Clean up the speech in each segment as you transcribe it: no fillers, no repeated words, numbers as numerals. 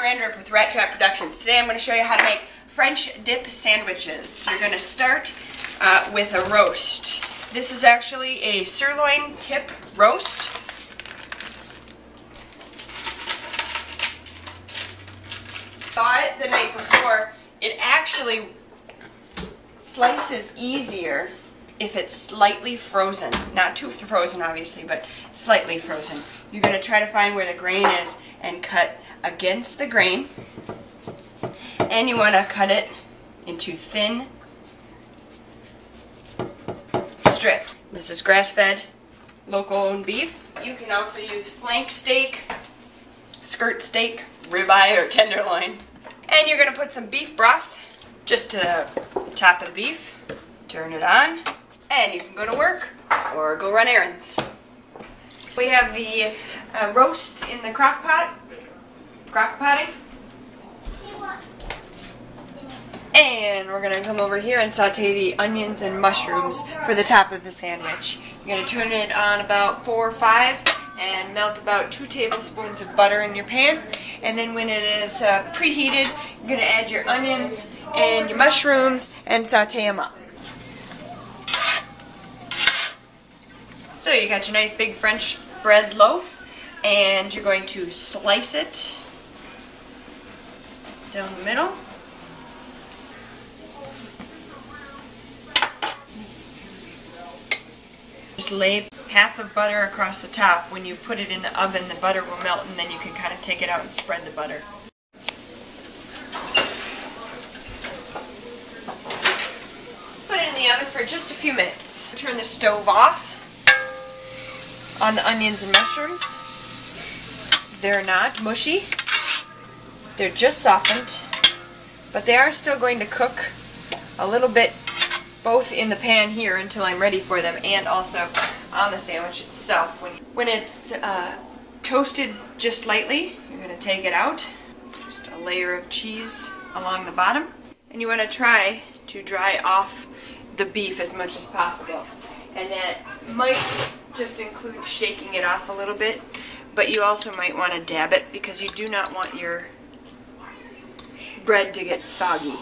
I'm Rattrap with Rattrap Productions. Today I'm going to show you how to make French dip sandwiches. You're going to start with a roast. This is actually a sirloin tip roast. Thought it the night before. It actually slices easier if it's slightly frozen. Not too frozen, obviously, but slightly frozen. You're going to try to find where the grain is and cut against the grain. And you want to cut it into thin strips. This is grass-fed, local-owned beef. You can also use flank steak, skirt steak, ribeye, or tenderloin. And you're going to put some beef broth just to the top of the beef. Turn it on, and you can go to work or go run errands. We have the roast in the crock potting. And we're going to come over here and saute the onions and mushrooms for the top of the sandwich. You're going to turn it on about 4 or 5 and melt about 2 tablespoons of butter in your pan. And then when it is preheated, you're going to add your onions and your mushrooms and saute them up. So you got your nice big French bread loaf, and you're going to slice it down the middle. Just lay pats of butter across the top. When you put it in the oven, the butter will melt, and then you can kind of take it out and spread the butter. Put it in the oven for just a few minutes. Turn the stove off on the onions and mushrooms. They're not mushy. They're just softened, but they are still going to cook a little bit both in the pan here until I'm ready for them, and also on the sandwich itself. When it's toasted just lightly, you're going to take it out. Just a layer of cheese along the bottom. And you want to try to dry off the beef as much as possible. And that might just include shaking it off a little bit, but you also might want to dab it because you do not want your bread to get soggy.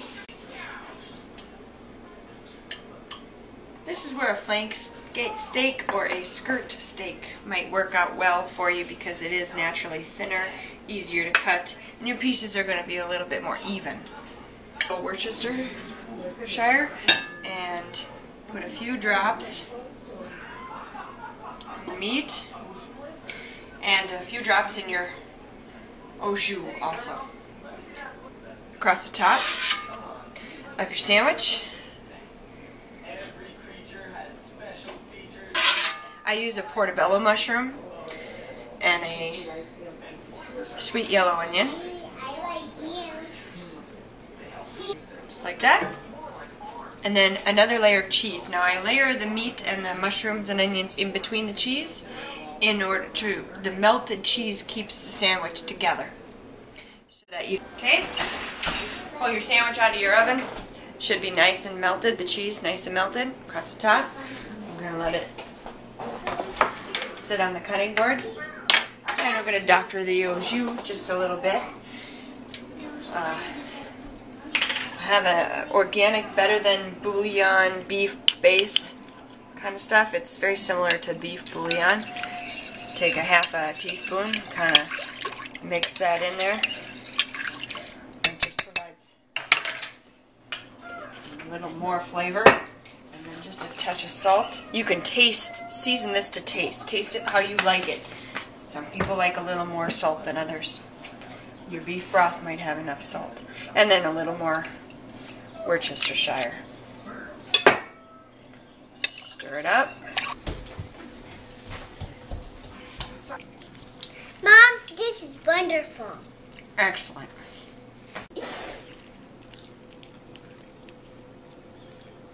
This is where a flank steak or a skirt steak might work out well for you because it is naturally thinner, easier to cut, and your pieces are going to be a little bit more even. Worcestershire, and put a few drops on the meat and a few drops in your au jus also. Across the top of your sandwich. I use a portobello mushroom and a sweet yellow onion. Just like that. And then another layer of cheese. Now I layer the meat and the mushrooms and onions in between the cheese in order to, the melted cheese keeps the sandwich together. So that you, okay? Pull your sandwich out of your oven. Should be nice and melted, the cheese nice and melted across the top. I'm going to let it sit on the cutting board. And we're going to doctor the au jus just a little bit. Have a organic, better than bouillon beef base kind of stuff. It's very similar to beef bouillon. Take a half a teaspoon, kind of mix that in there. It just provides a little more flavor. And then just a touch of salt. You can season this to taste. Taste it how you like it. Some people like a little more salt than others. Your beef broth might have enough salt. And then a little more Worcestershire. Stir it up. Mom, this is wonderful. Excellent.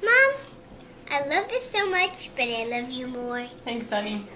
Mom, I love this so much, but I love you more. Thanks, honey.